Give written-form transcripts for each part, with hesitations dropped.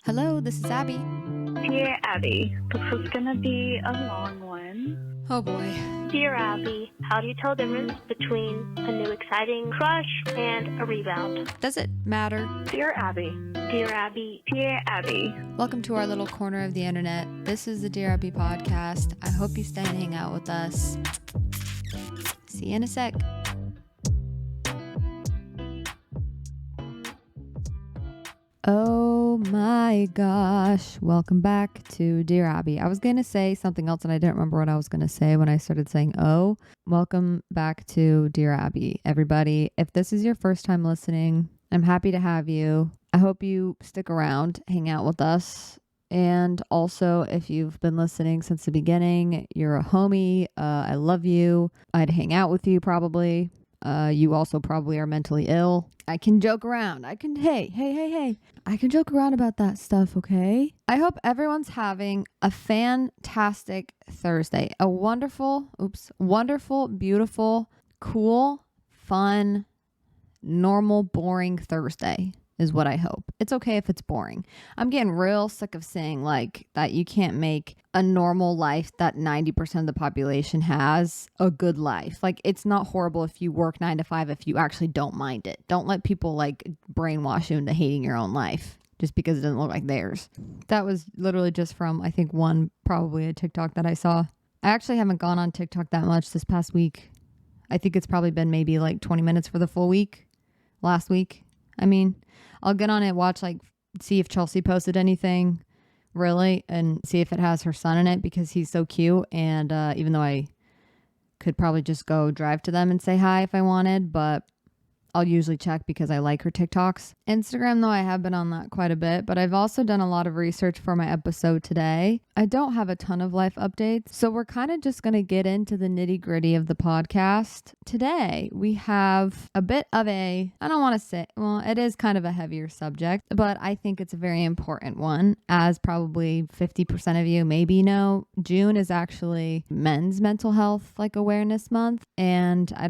Hello, this is Abby. Dear Abbey, this is gonna be a long one. Oh boy. Dear Abbey, how do you tell the difference between a new exciting crush and a rebound? Does it matter? Dear Abbey. Dear Abbey. Dear Abbey. Welcome to our little corner of the internet. This is the Dear Abbey podcast. I hope you stay and hang out with us. See you in a sec. Oh my gosh. Welcome back to Dear Abby. I was going to say something else and I didn't remember what I was going to say when I started saying, oh. Welcome back to Dear Abby, everybody. If this is your first time listening, I'm happy to have you. I hope you stick around, hang out with us. And also, if you've been listening since the beginning, you're a homie. I love you. I'd hang out with you probably. You also probably are mentally ill. I can joke around. Hey. I can joke around about that stuff, okay? I hope everyone's having a fantastic Thursday. A wonderful, beautiful, cool, fun, normal, boring Thursday is what I hope. It's okay if it's boring. I'm getting real sick of saying like that you can't make a normal life that 90% of the population has a good life. Like it's not horrible if you work 9 to 5 if you actually don't mind it. Don't let people like brainwash you into hating your own life just because it doesn't look like theirs. That was literally just from I think probably a TikTok that I saw. I actually haven't gone on TikTok that much this past week. I think it's probably been maybe like 20 minutes for the full week last week. I mean, I'll get on it, watch, like, see if Chelsea posted anything, really, and see if it has her son in it because he's so cute. And even though I could probably just go drive to them and say hi if I wanted, but I'll usually check because I like her TikToks. Instagram, though, I have been on that quite a bit, but I've also done a lot of research for my episode today. I don't have a ton of life updates, so we're kind of just going to get into the nitty gritty of the podcast. Today, we have a bit of I don't want to say, well, it is kind of a heavier subject, but I think it's a very important one. As probably 50% of you maybe know, June is actually Men's Mental Health Awareness Month, and I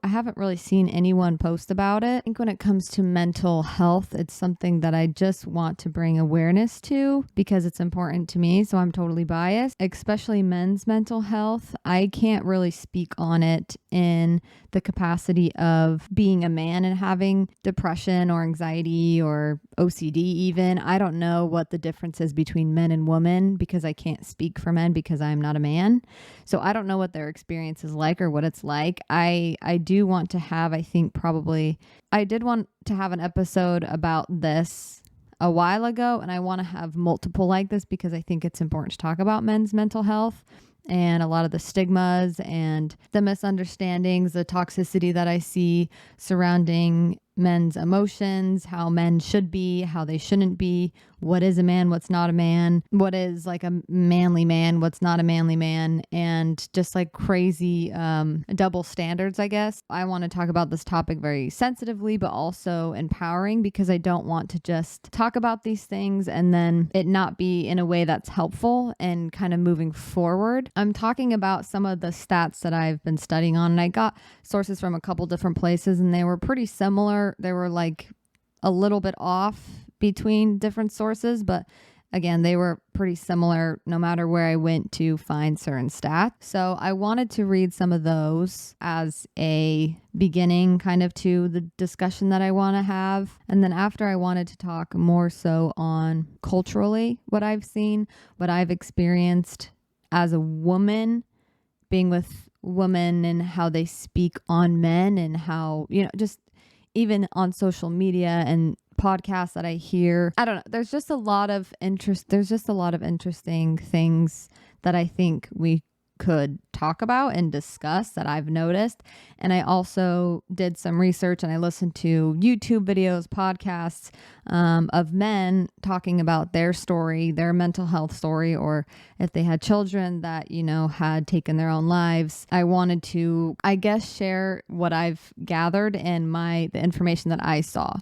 haven't really seen anyone post about it. I think when it comes to mental health, it's something that I just want to bring awareness to because it's important to me. So I'm totally biased, especially men's mental health. I can't really speak on it in the capacity of being a man and having depression or anxiety or OCD even. I don't know what the difference is between men and women because I can't speak for men because I'm not a man. So I don't know what their experience is like or what it's like. I do want to have, I did want to have an episode about this a while ago, and I want to have multiple like this because I think it's important to talk about men's mental health and a lot of the stigmas and the misunderstandings, the toxicity that I see surrounding men's emotions, how men should be, how they shouldn't be, what is a man, what's not a man, what is like a manly man, what's not a manly man, and just like crazy double standards, I guess. I want to talk about this topic very sensitively, but also empowering because I don't want to just talk about these things and then it not be in a way that's helpful and kind of moving forward. I'm talking about some of the stats that I've been studying on, and I got sources from a couple different places and they were pretty similar. They were like a little bit off between different sources, but again, they were pretty similar no matter where I went to find certain stats. So I wanted to read some of those as a beginning kind of to the discussion that I want to have. And then after, I wanted to talk more so on culturally what I've seen, what I've experienced as a woman, being with women and how they speak on men and how, just even on social media and podcasts that I hear. I don't know. There's just a lot of interest. There's just a lot of interesting things that I think we could talk about and discuss that I've noticed. And I also did some research and I listened to YouTube videos, podcasts of men talking about their story, their mental health story, or if they had children that, had taken their own lives. I wanted to, I guess, share what I've gathered and the information that I saw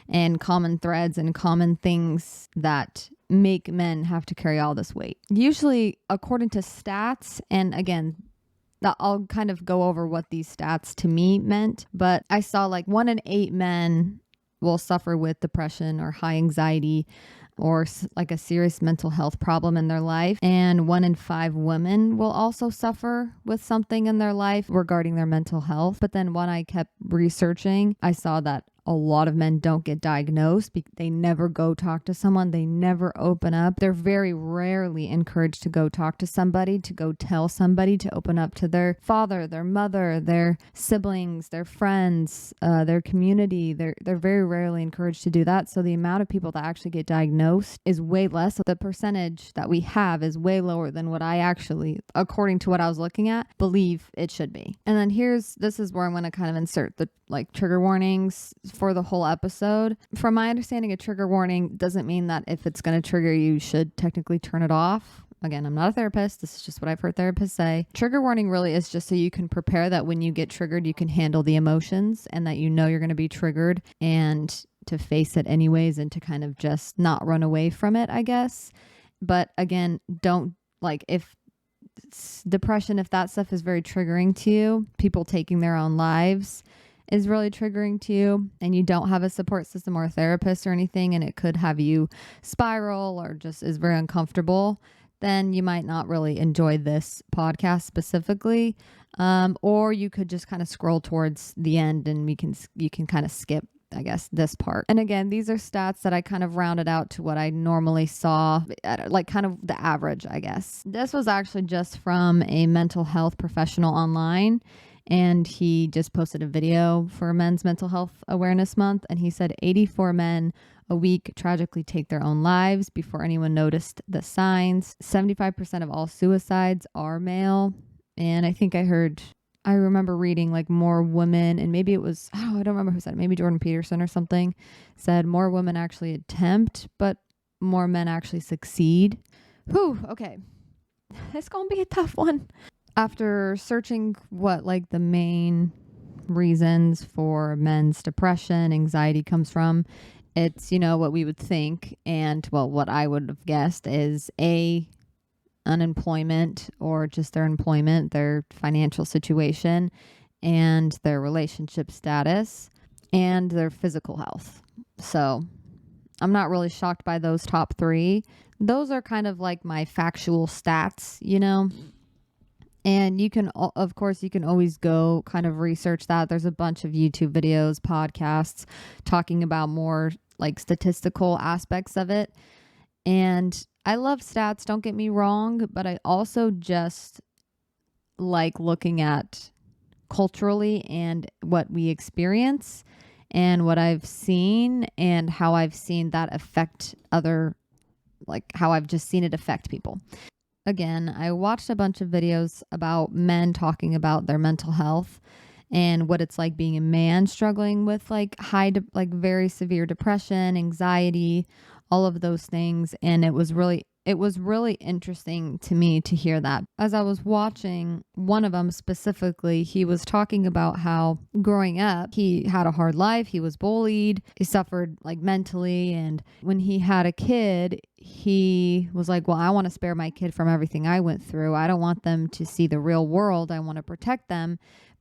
and common threads and common things that make men have to carry all this weight. Usually, according to stats, and again, I'll kind of go over what these stats to me meant, but I saw like 1 in 8 men will suffer with depression or high anxiety or like a serious mental health problem in their life. And 1 in 5 women will also suffer with something in their life regarding their mental health. But then when I kept researching, I saw that a lot of men don't get diagnosed. They never go talk to someone. They never open up. They're very rarely encouraged to go talk to somebody, to go tell somebody, to open up to their father, their mother, their siblings, their friends, their community. They're very rarely encouraged to do that. So the amount of people that actually get diagnosed is way less. The percentage that we have is way lower than what I actually, according to what I was looking at, believe it should be. And then this is where I'm going to kind of insert the trigger warnings for the whole episode. From my understanding, a trigger warning doesn't mean that if it's going to trigger you should technically turn it off. Again, I'm not a therapist. This is just what I've heard therapists say. Trigger warning really is just so you can prepare that when you get triggered, you can handle the emotions and that you know you're going to be triggered and to face it anyways and to kind of just not run away from it, I guess. But again, don't if depression, if that stuff is very triggering to you, people taking their own lives is really triggering to you, and you don't have a support system or a therapist or anything, and it could have you spiral or just is very uncomfortable, then you might not really enjoy this podcast specifically. Or you could just kind of scroll towards the end and you can kind of skip, I guess, this part. And again, these are stats that I kind of rounded out to what I normally saw at kind of the average, I guess. This was actually just from a mental health professional online. And he just posted a video for Men's Mental Health Awareness Month. And he said 84 men a week tragically take their own lives before anyone noticed the signs. 75% of all suicides are male. And I think I remember reading more women, and maybe it was, I don't remember who said it, maybe Jordan Peterson or something, said more women actually attempt, but more men actually succeed. Whew, okay. It's going to be a tough one. After searching what the main reasons for men's depression, anxiety comes from, it's, what we would think. And what I would have guessed is unemployment or just their employment, their financial situation, and their relationship status, and their physical health. So I'm not really shocked by those top 3. Those are kind of my factual stats, And you can, of course, you can always go kind of research that. There's a bunch of YouTube videos, podcasts talking about more statistical aspects of it. And I love stats, don't get me wrong, but I also just like looking at culturally and what we experience and what I've seen and how I've seen that affect how I've just seen it affect people. Again, I watched a bunch of videos about men talking about their mental health and what it's like being a man struggling with very severe depression, anxiety, all of those things. And it was really interesting to me to hear that. As I was watching one of them specifically, he was talking about how growing up, he had a hard life. He was bullied. He suffered mentally. And when he had a kid, he was like, well, I want to spare my kid from everything I went through. I don't want them to see the real world. I want to protect them.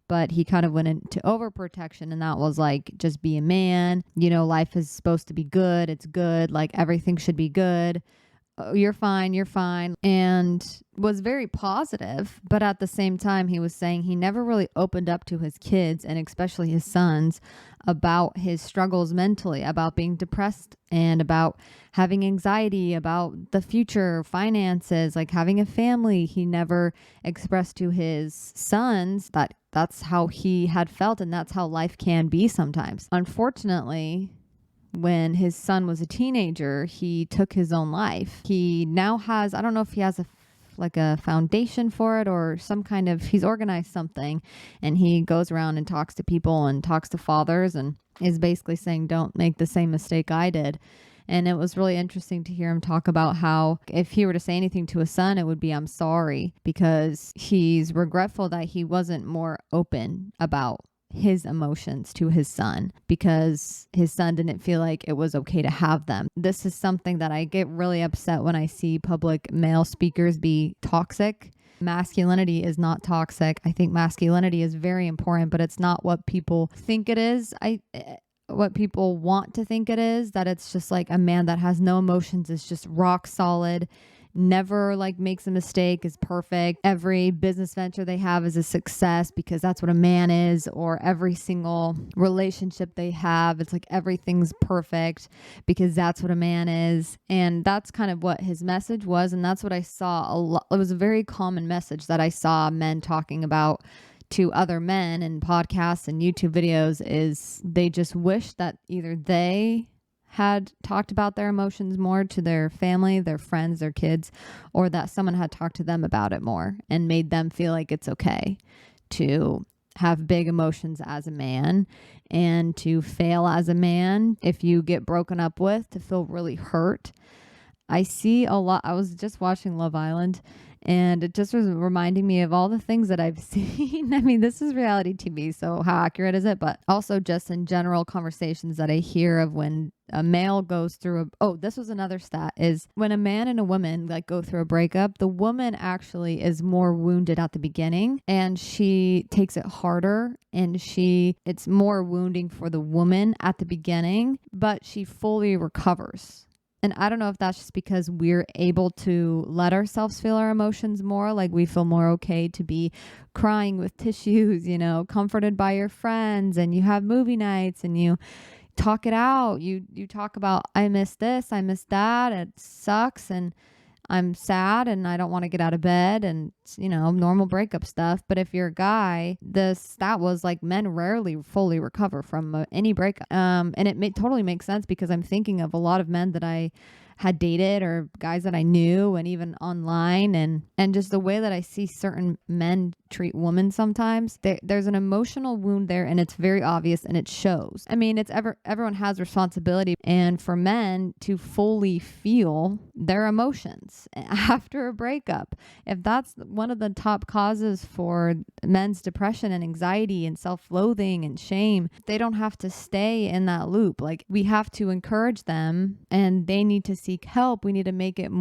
But he kind of went into overprotection, and that was just be a man. Life is supposed to be good. It's good. Everything should be good. Oh, you're fine, and was very positive. But at the same time, he was saying he never really opened up to his kids, and especially his sons, about his struggles mentally, about being depressed and about having anxiety, about the future, finances, having a family. He never expressed to his sons that that's how he had felt, and that's how life can be sometimes. Unfortunately, when his son was a teenager, he took his own life. He now has, I don't know if he has a foundation for it or some kind of, he's organized something, and he goes around and talks to people and talks to fathers and is basically saying, don't make the same mistake I did. And it was really interesting to hear him talk about how if he were to say anything to his son, it would be, I'm sorry, because he's regretful that he wasn't more open about his emotions to his son because his son didn't feel like it was okay to have them. This is something that I get really upset when I see public male speakers be toxic. Masculinity is not toxic. I think masculinity is very important, but it's not what people think it is. what people want to think it is, that it's just like a man that has no emotions, is just rock solid, never like makes a mistake, is perfect. Every business venture they have is a success because that's what a man is, or every single relationship they have, it's like everything's perfect because that's what a man is. And that's kind of what his message was. And that's what I saw a lot. It was a very common message that I saw men talking about to other men in podcasts and YouTube videos, is they just wish that either they had talked about their emotions more to their family, their friends, their kids, or that someone had talked to them about it more and made them feel like it's okay to have big emotions as a man and to fail as a man. If you get broken up with, to feel really hurt. I see a lot. I was just watching Love Island, and it just was reminding me of all the things that I've seen. I mean, this is reality TV, so how accurate is it? But also just in general conversations that I hear of when a male goes through this was another stat, is when a man and a woman like go through a breakup, the woman actually is more wounded at the beginning and she takes it harder, and it's more wounding for the woman at the beginning, but she fully recovers. And I don't know if that's just because we're able to let ourselves feel our emotions more. Like we feel more okay to be crying with tissues, comforted by your friends, and you have movie nights and you talk it out. You talk about, I miss this, I miss that. It sucks. And I'm sad and I don't want to get out of bed, and normal breakup stuff. But if you're a guy, that was like men rarely fully recover from any breakup. And it totally makes sense because I'm thinking of a lot of men that I had dated or guys that I knew, and even online, and just the way that I see certain men treat women sometimes. There's an emotional wound there, and it's very obvious and it shows. I mean, everyone has responsibility, and for men to fully feel their emotions after a breakup, if that's one of the top causes for men's depression and anxiety and self-loathing and shame, they don't have to stay in that loop. Like, we have to encourage them, and they need to seek help. We need to make it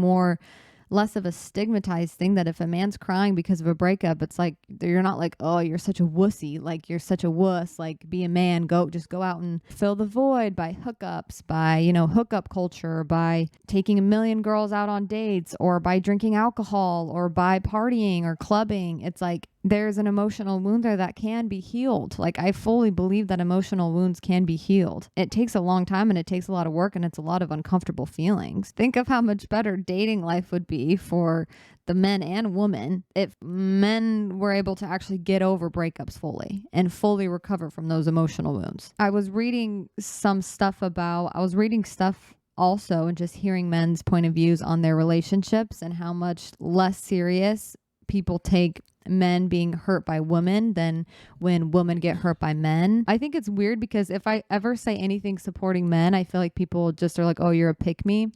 less of a stigmatized thing, that if a man's crying because of a breakup, it's like, you're not like, oh, you're such a wussy, like you're such a wuss, like be a man, go out and fill the void by hookups, by hookup culture, by taking a million girls out on dates, or by drinking alcohol, or by partying or clubbing. It's like there's an emotional wound there that can be healed. Like, I fully believe that emotional wounds can be healed. It takes a long time, and it takes a lot of work, and it's a lot of uncomfortable feelings. Think of how much better dating life would be for the men and women if men were able to actually get over breakups fully and fully recover from those emotional wounds. I was reading stuff also, and just hearing men's point of views on their relationships and how much less serious people take men being hurt by women than when women get hurt by men. I think it's weird because if I ever say anything supporting men, I feel like people just are like, oh, you're a pick me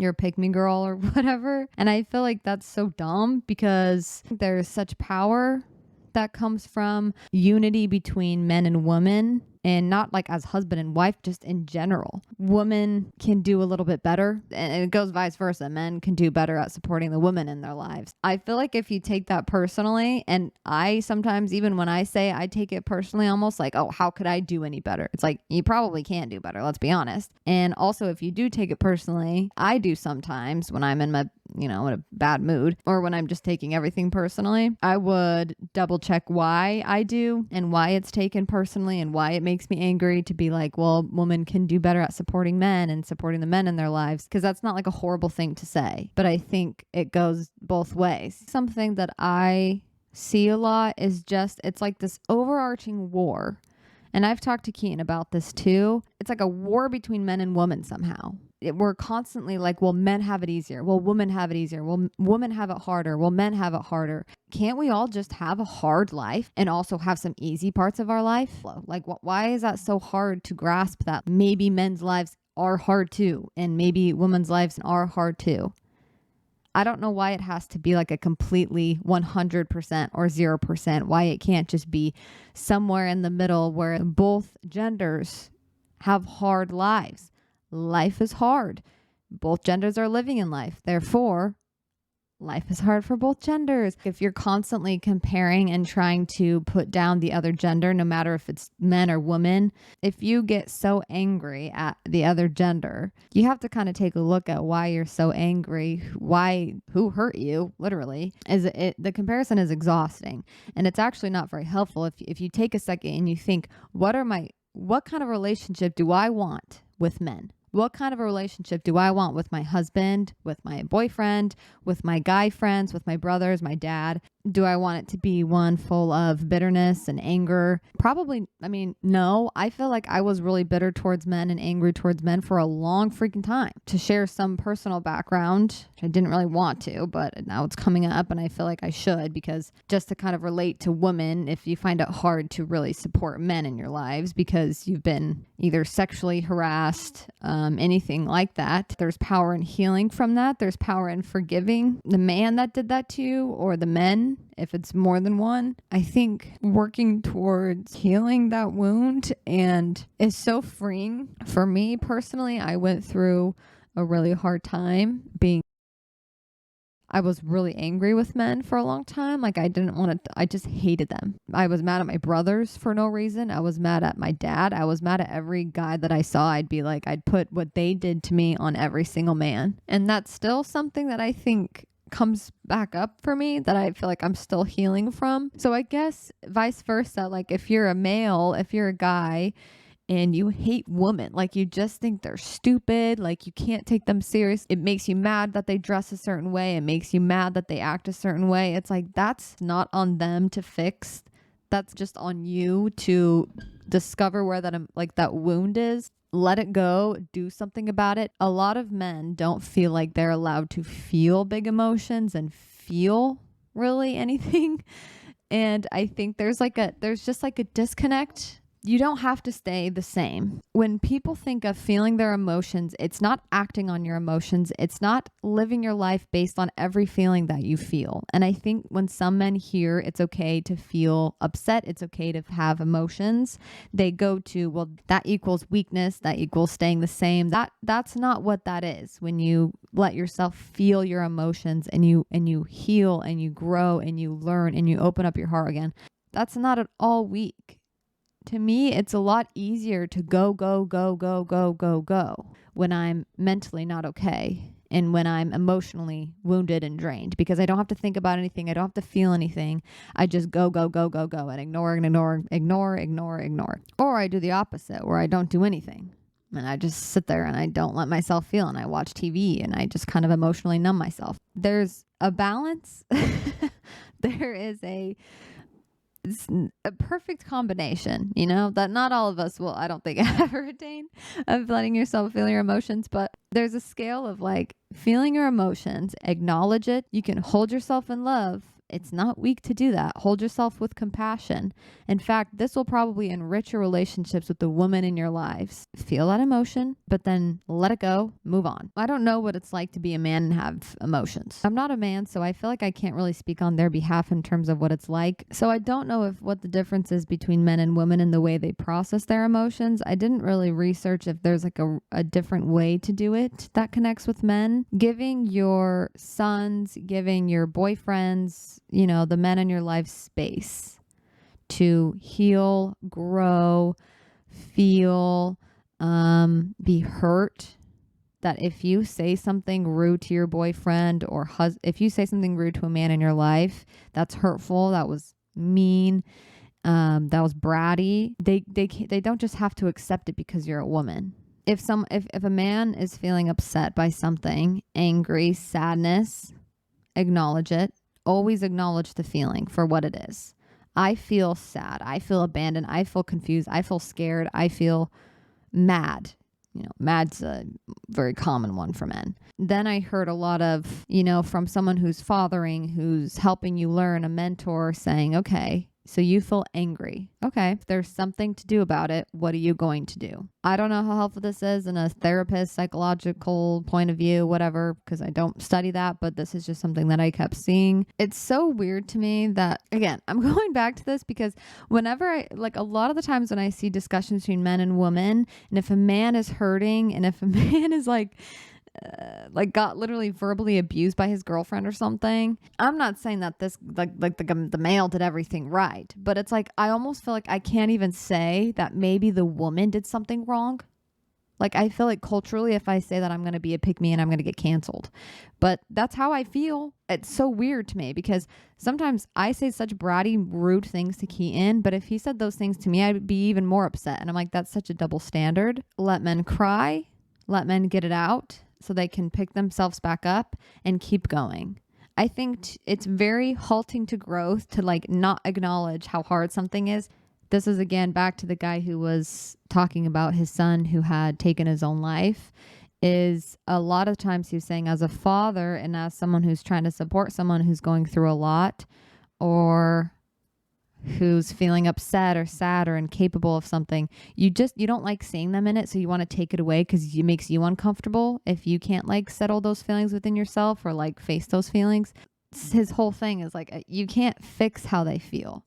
girl or whatever. And I feel like that's so dumb because there's such power that comes from unity between men and women, and not like as husband and wife, just in general. Women can do a little bit better, and it goes vice versa. Men can do better at supporting the women in their lives. I feel like if you take that personally, and I sometimes, even when I say I take it personally, almost like, oh, how could I do any better? It's like, you probably can't do better, let's be honest. And also, if you do take it personally, I do sometimes when I'm in in a bad mood, or when I'm just taking everything personally, I would double check why I do and why it's taken personally and why it makes me angry, to be like, well, women can do better at supporting men and supporting the men in their lives, because that's not like a horrible thing to say, but I think it goes both ways. Something that I see a lot is just, it's like this overarching war. And I've talked to Keaton about this too. It's like a war between men and women somehow. We're constantly like, well, men have it easier. Well, women have it easier. Well, women have it harder. Well, men have it harder. Can't we all just have a hard life and also have some easy parts of our life? Like, why is that so hard to grasp, that maybe men's lives are hard too, and maybe women's lives are hard too? I don't know why it has to be like a completely 100% or 0%, why it can't just be somewhere in the middle where both genders have hard lives. Life is hard. Both genders are living in life. Therefore, life is hard for both genders. If you're constantly comparing and trying to put down the other gender, no matter if it's men or women, if you get so angry at the other gender, you have to kind of take a look at why you're so angry, who hurt you, literally. The comparison is exhausting, and it's actually not very helpful. If you take a second and you think, what kind of relationship do I want with men? What kind of a relationship do I want with my husband, with my boyfriend, with my guy friends, with my brothers, my dad? Do I want it to be one full of bitterness and anger? Probably, no. I feel like I was really bitter towards men and angry towards men for a long freaking time. To share some personal background, which I didn't really want to, but now it's coming up and I feel like I should, because just to kind of relate to women, if you find it hard to really support men in your lives because you've been either sexually harassed, anything like that, there's power in healing from that. There's power in forgiving the man that did that to you, or the men, if it's more than one. I think working towards healing that wound and is so freeing. For me personally, I went through a really hard time I was really angry with men for a long time. Like, I just hated them. I was mad at my brothers for no reason. I was mad at my dad. I was mad at every guy that I saw. I'd put what they did to me on every single man. And that's still something that I think comes back up for me, that I feel like I'm still healing from. So I guess vice versa, like if you're a male, if you're a guy, and you hate women, like you just think they're stupid, like you can't take them serious. It makes you mad that they dress a certain way. It makes you mad that they act a certain way. It's like, that's not on them to fix. That's just on you to discover where that wound is. Let it go, do something about it. A lot of men don't feel like they're allowed to feel big emotions and feel really anything. And I think there's just like a disconnect. You don't have to stay the same. When people think of feeling their emotions, it's not acting on your emotions. It's not living your life based on every feeling that you feel. And I think when some men hear it's okay to feel upset, it's okay to have emotions, they go to, well, that equals weakness, that equals staying the same. That's not what that is. When you let yourself feel your emotions and you heal and you grow and you learn and you open up your heart again, that's not at all weak. To me, it's a lot easier to go when I'm mentally not okay and when I'm emotionally wounded and drained, because I don't have to think about anything. I don't have to feel anything. I just go and ignore. Or I do the opposite, where I don't do anything and I just sit there and I don't let myself feel, and I watch TV and I just kind of emotionally numb myself. There's a balance. There is it's a perfect combination, that not all of us will, I don't think, ever attain, of letting yourself feel your emotions. But there's a scale of like feeling your emotions, acknowledge it. You can hold yourself in love. It's not weak to do that. Hold yourself with compassion. In fact, this will probably enrich your relationships with the woman in your lives. Feel that emotion, but then let it go, move on. I don't know what it's like to be a man and have emotions. I'm not a man, so I feel like I can't really speak on their behalf in terms of what it's like. So I don't know what the difference is between men and women in the way they process their emotions. I didn't really research if there's like a different way to do it that connects with men. Giving your sons, giving your boyfriends, the men in your life space to heal, grow, feel, be hurt. That if you say something rude to your boyfriend or if you say something rude to a man in your life, that's hurtful, that was mean, that was bratty, they don't just have to accept it because you're a woman. If a man is feeling upset by something, angry, sadness, acknowledge it. Always acknowledge the feeling for what it is. I feel sad. I feel abandoned. I feel confused. I feel scared. I feel mad. Mad's a very common one for men. Then I heard a lot of, from someone who's fathering, who's helping you learn, a mentor saying, okay, so you feel angry. Okay, if there's something to do about it, what are you going to do? I don't know how helpful this is in a therapist, psychological point of view, whatever, because I don't study that, but this is just something that I kept seeing. It's so weird to me that, again, I'm going back to this because whenever a lot of the times when I see discussions between men and women, and if a man is hurting and if a man is like got literally verbally abused by his girlfriend or something. I'm not saying that this like the male did everything right, but it's like I almost feel like I can't even say that maybe the woman did something wrong. Like I feel like culturally, if I say that, I'm going to be a pick me and I'm going to get canceled. But that's how I feel. It's so weird to me because sometimes I say such bratty, rude things to Keaton, but if he said those things to me, I'd be even more upset. And I'm like, that's such a double standard. Let men cry, let men get it out so they can pick themselves back up and keep going. I think it's very halting to growth to like not acknowledge how hard something is. This is again back to the guy who was talking about his son who had taken his own life. Is a lot of times he was saying as a father and as someone who's trying to support someone who's going through a lot or who's feeling upset or sad or incapable of something, you don't like seeing them in it, so you want to take it away because it makes you uncomfortable if you can't like settle those feelings within yourself or like face those feelings. His whole thing is like you can't fix how they feel.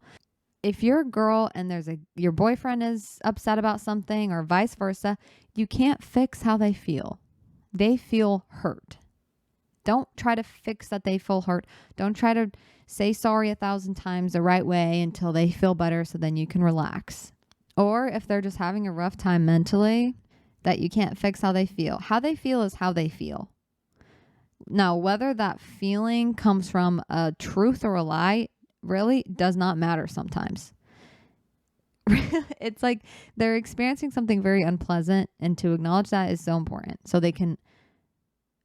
If you're a girl and your boyfriend is upset about something or vice versa, you can't fix how they feel. They feel hurt. Don't try to fix that they feel hurt. Don't try to say sorry 1,000 times the right way until they feel better so then you can relax. Or if they're just having a rough time mentally, that you can't fix how they feel. How they feel is how they feel. Now, whether that feeling comes from a truth or a lie really does not matter sometimes. It's like they're experiencing something very unpleasant, and to acknowledge that is so important so they can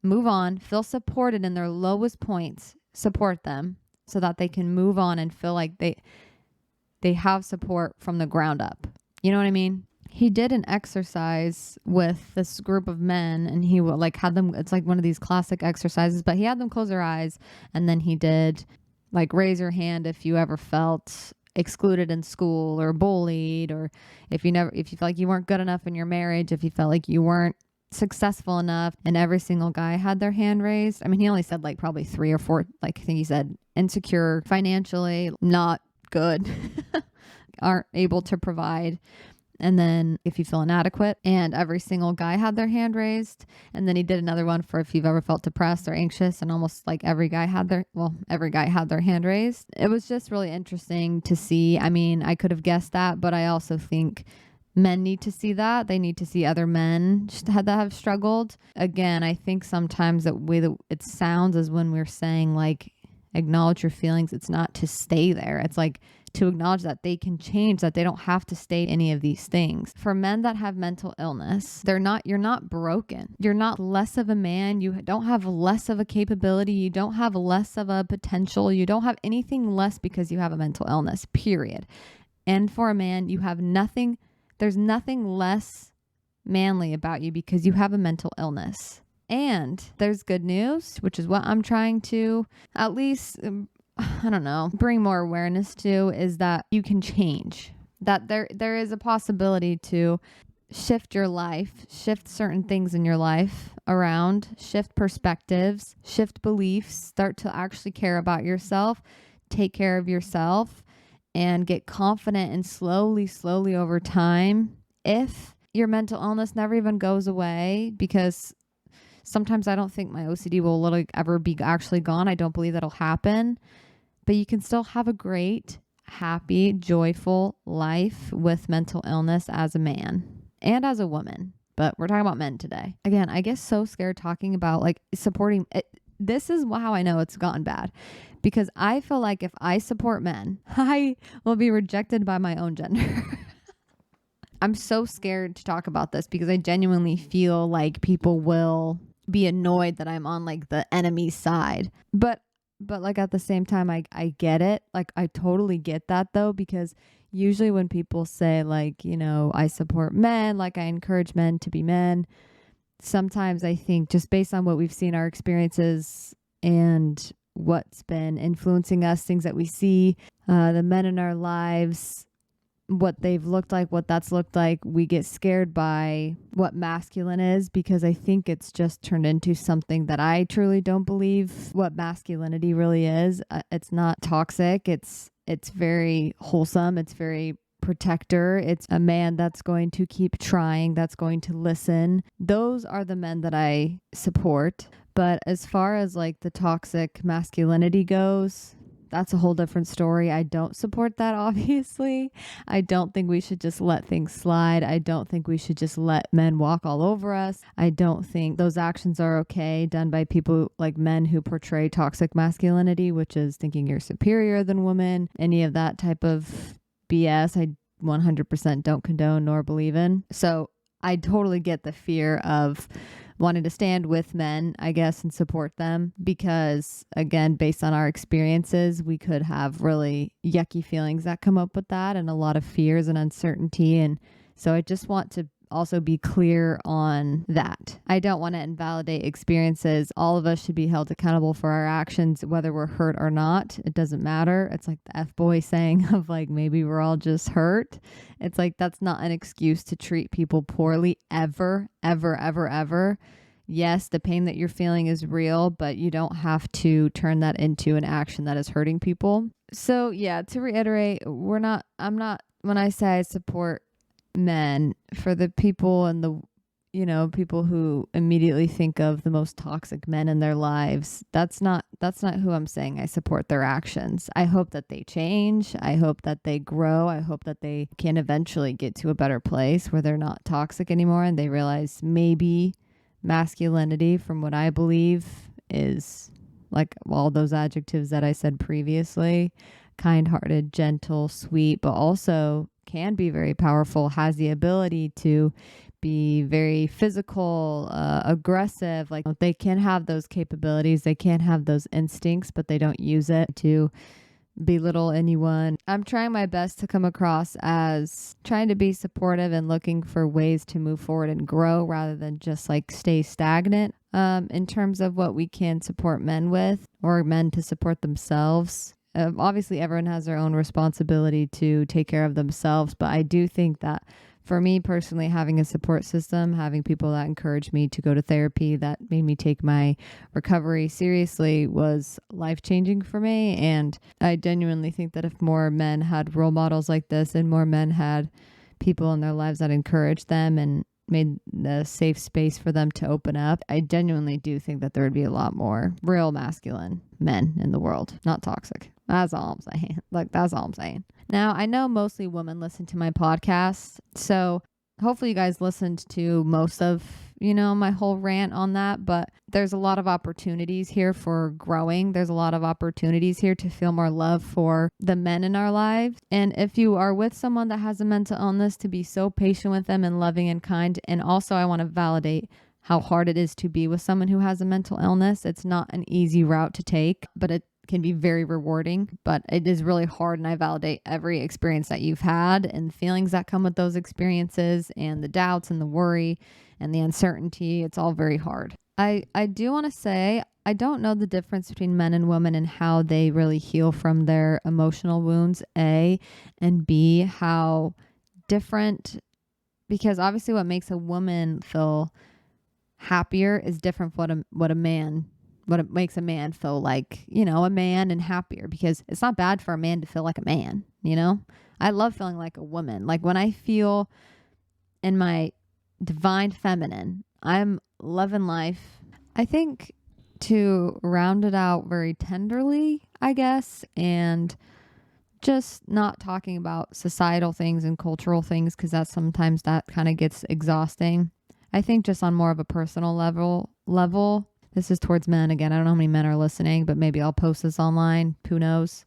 move on, feel supported in their lowest points, support them so that they can move on and feel like they have support from the ground up. You know what I mean? He did an exercise with this group of men and he like had them, it's like one of these classic exercises, but he had them close their eyes and then he did like raise your hand if you ever felt excluded in school or bullied, or if you felt like you weren't good enough in your marriage, if you felt like you weren't successful enough. And every single guy had their hand raised. I mean, he only said like probably 3 or 4, like I think he said insecure financially, not good, aren't able to provide. And then if you feel inadequate, and every single guy had their hand raised. And then he did another one for if you've ever felt depressed or anxious, and almost like every guy had their hand raised. It was just really interesting to see. I mean, I could have guessed that, but I also think men need to see that. They need to see other men that have struggled. Again, I think sometimes the way that it sounds is when we're saying like, acknowledge your feelings. It's not to stay there. It's like to acknowledge that they can change, that they don't have to stay any of these things. For men that have mental illness, you're not broken. You're not less of a man. You don't have less of a capability. You don't have less of a potential. You don't have anything less because you have a mental illness, period. And for a man, you have nothing. There's nothing less manly about you because you have a mental illness. And there's good news, which is what I'm trying to at least, bring more awareness to, is that you can change. That there is a possibility to shift your life, shift certain things in your life around, shift perspectives, shift beliefs, start to actually care about yourself, take care of yourself, and get confident. And slowly over time, if your mental illness never even goes away, because sometimes I don't think my OCD will ever be actually gone. I don't believe that'll happen. But you can still have a great, happy, joyful life with mental illness as a man and as a woman. But we're talking about men today. Again, I get so scared talking about like supporting. This is how I know it's gotten bad. Because I feel like if I support men, I will be rejected by my own gender. I'm so scared to talk about this because I genuinely feel like people will be annoyed that I'm on like the enemy side. But like at the same time, I get it. Like I totally get that though, because usually when people say like, I support men, like I encourage men to be men, sometimes I think just based on what we've seen, our experiences and what's been influencing us, things that we see, the men in our lives, what they've looked like, what that's looked like, we get scared by what masculine is, because I think it's just turned into something that I truly don't believe what masculinity really is. It's not toxic. It's very wholesome. It's very protector. It's a man that's going to keep trying, that's going to listen. Those are the men that I support. But as far as like the toxic masculinity goes, that's a whole different story. I don't support that, obviously. I don't think we should just let things slide. I don't think we should just let men walk all over us. I don't think those actions are okay done by people like men who portray toxic masculinity, which is thinking you're superior than women. Any of that type of BS, I 100% don't condone nor believe in. So I totally get the fear of wanting to stand with men, I guess, and support them because, again, based on our experiences, we could have really yucky feelings that come up with that and a lot of fears and uncertainty. And so I just want to also be clear on that. I don't want to invalidate experiences. All of us should be held accountable for our actions, whether we're hurt or not. It doesn't matter. It's like the F-boy saying of like, maybe we're all just hurt. It's like, that's not an excuse to treat people poorly ever, ever, ever, ever. Yes, the pain that you're feeling is real, but you don't have to turn that into an action that is hurting people. So yeah, to reiterate, when I say I support men, for the people and the people who immediately think of the most toxic men in their lives, that's not who I'm saying I support their actions. I hope that they change. I hope that they grow. I hope that they can eventually get to a better place where they're not toxic anymore and they realize maybe masculinity, from what I believe, is like all those adjectives that I said previously: kind-hearted, gentle, sweet, but also can be very powerful, has the ability to be very physical, aggressive. Like they can have those capabilities, they can have those instincts, but they don't use it to belittle anyone. I'm trying my best to come across as trying to be supportive and looking for ways to move forward and grow rather than just like stay stagnant in terms of what we can support men with, or men to support themselves. Obviously, everyone has their own responsibility to take care of themselves, but I do think that for me personally, having a support system, having people that encouraged me to go to therapy, that made me take my recovery seriously, was life-changing for me. And I genuinely think that if more men had role models like this and more men had people in their lives that encouraged them and made a safe space for them to open up, I genuinely do think that there would be a lot more real masculine men in the world, not toxic. That's all I'm saying. That's all I'm saying. Now, I know mostly women listen to my podcast, so hopefully you guys listened to most of, my whole rant on that, but there's a lot of opportunities here for growing. There's a lot of opportunities here to feel more love for the men in our lives. And if you are with someone that has a mental illness, to be so patient with them and loving and kind. And also, I want to validate how hard it is to be with someone who has a mental illness. It's not an easy route to take, but it can be very rewarding, but it is really hard. And I validate every experience that you've had and feelings that come with those experiences and the doubts and the worry and the uncertainty. It's all very hard. I do want to say, I don't know the difference between men and women and how they really heal from their emotional wounds, A, and B, how different, because obviously what makes a woman feel happier is different from what it makes a man feel like, a man and happier, because it's not bad for a man to feel like a man, I love feeling like a woman. Like when I feel in my divine feminine, I'm loving life. I think to round it out very tenderly, I guess, and just not talking about societal things and cultural things, because sometimes that kind of gets exhausting. I think just on more of a personal level, this is towards men. Again, I don't know how many men are listening, but maybe I'll post this online. Who knows?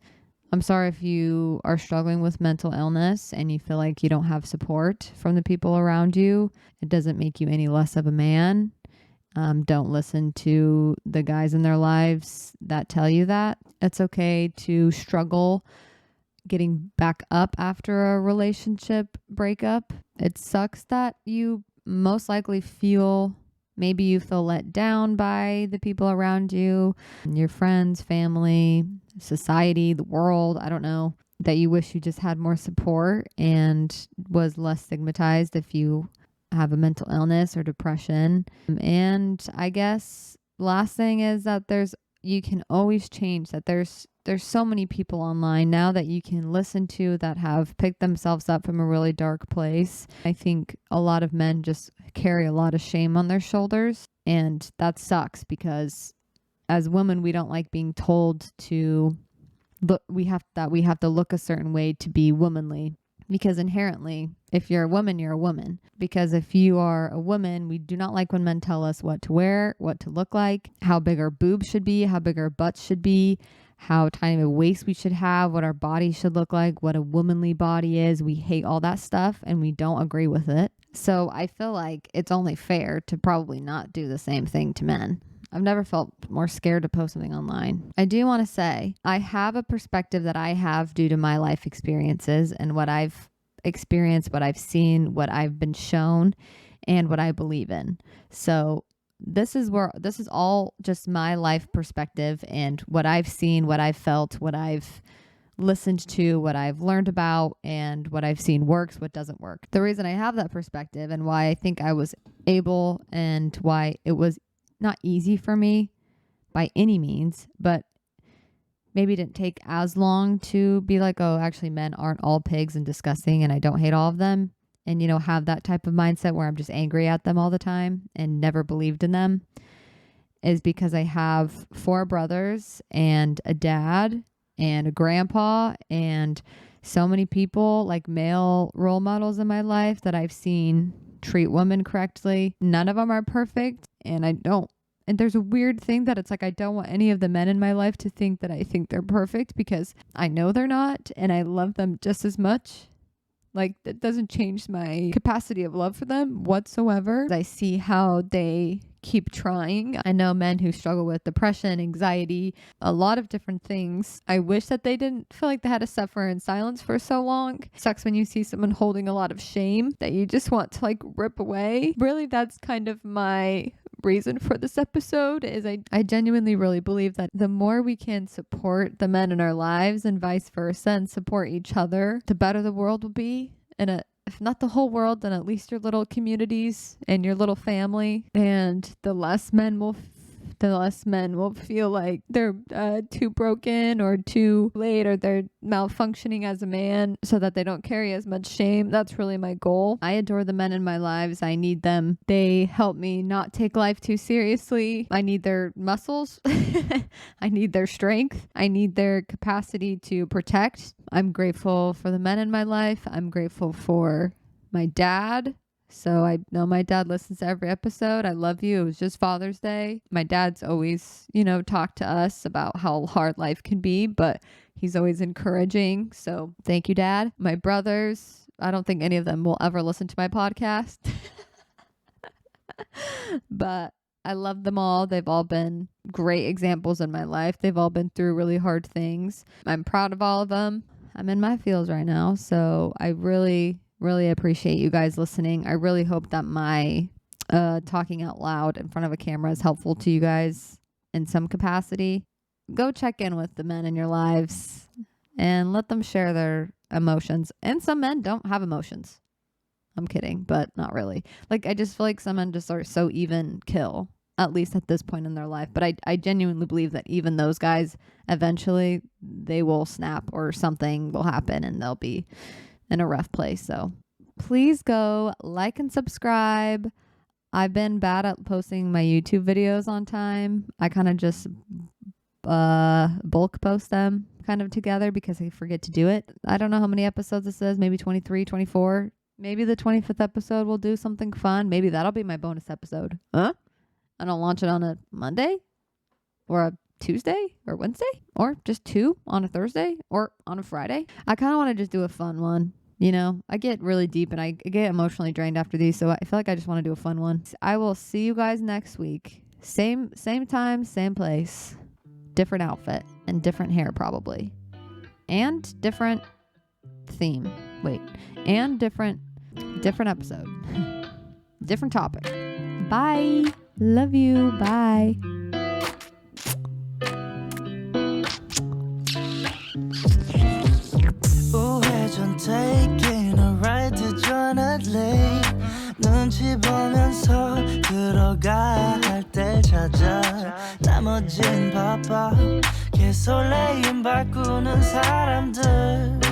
I'm sorry if you are struggling with mental illness and you feel like you don't have support from the people around you. It doesn't make you any less of a man. Don't listen to the guys in their lives that tell you that. It's okay to struggle getting back up after a relationship breakup. It sucks that you most likely maybe you feel let down by the people around you, your friends, family, society, the world. I don't know, that you wish you just had more support and was less stigmatized if you have a mental illness or depression. And I guess last thing is that you can always change, that there's there's so many people online now that you can listen to that have picked themselves up from a really dark place. I think a lot of men just carry a lot of shame on their shoulders, and that sucks because as women, we don't like being told to look, we have to look a certain way to be womanly, because inherently, if you're a woman, you're a woman. Because if you are a woman, we do not like when men tell us what to wear, what to look like, how big our boobs should be, how big our butts should be, how tiny of a waist we should have, what our body should look like, what a womanly body is. We hate all that stuff and we don't agree with it. So I feel like it's only fair to probably not do the same thing to men. I've never felt more scared to post something online. I do want to say I have a perspective that I have due to my life experiences and what I've experienced, what I've seen, what I've been shown, and what I believe in. So this is all just my life perspective and what I've seen, what I've felt, what I've listened to, what I've learned about, and what I've seen works, what doesn't work. The reason I have that perspective and why I think I was able and why it was not easy for me by any means, but maybe didn't take as long to be like, oh, actually men aren't all pigs and disgusting and I don't hate all of them. And, have that type of mindset where I'm just angry at them all the time and never believed in them, is because I have 4 brothers and a dad and a grandpa and so many people, like male role models in my life that I've seen treat women correctly. None of them are perfect, and and there's a weird thing that it's like I don't want any of the men in my life to think that I think they're perfect, because I know they're not, and I love them just as much. Like, that doesn't change my capacity of love for them whatsoever. I see how they keep trying. I know men who struggle with depression, anxiety, a lot of different things. I wish that they didn't feel like they had to suffer in silence for so long. It sucks when you see someone holding a lot of shame that you just want to rip away. Really, that's kind of my reason for this episode. Is I genuinely really believe that the more we can support the men in our lives and vice versa and support each other, the better the world will be. And if not the whole world, then at least your little communities and your little family. And the less men will feel like they're too broken or too late, or they're malfunctioning as a man, so that they don't carry as much shame. That's really my goal. I adore the men in my lives. I need them. They help me not take life too seriously. I need their muscles. I need their strength. I need their capacity to protect. I'm grateful for the men in my life. I'm grateful for my dad. So I know my dad listens to every episode. I love you. It was just Father's Day. My dad's always, talked to us about how hard life can be, but he's always encouraging. So thank you, Dad. My brothers, I don't think any of them will ever listen to my podcast, but I love them all. They've all been great examples in my life. They've all been through really hard things. I'm proud of all of them. I'm in my feels right now. So I really appreciate you guys listening. I really hope that my talking out loud in front of a camera is helpful to you guys in some capacity. Go check in with the men in your lives and let them share their emotions. And some men don't have emotions. I'm kidding, but not really. I just feel like some men just are so even kill, at least at this point in their life. But I genuinely believe that even those guys, eventually they will snap or something will happen and they'll be in a rough place. So please go like and subscribe. I've been bad at posting my YouTube videos on time. I kind of just bulk post them kind of together because I forget to do it. I don't know how many episodes this is, maybe 23, 24. Maybe the 25th episode will do something fun. Maybe that'll be my bonus episode. Huh? And I'll launch it on a Monday or a Tuesday or Wednesday, or just 2 on a Thursday or on a Friday. I kind of want to just do a fun one. I get really deep and I get emotionally drained after these, so I feel like I just want to do a fun one. I will see you guys next week. Same time, same place. Different outfit and different hair probably. And different theme. And different episode. Different topic. Bye. Love you. Bye. Taking a ride to Jonah Lake 눈치 보면서 들어가야 할 때 찾아 나머진 바빠 개설레임 바꾸는 사람들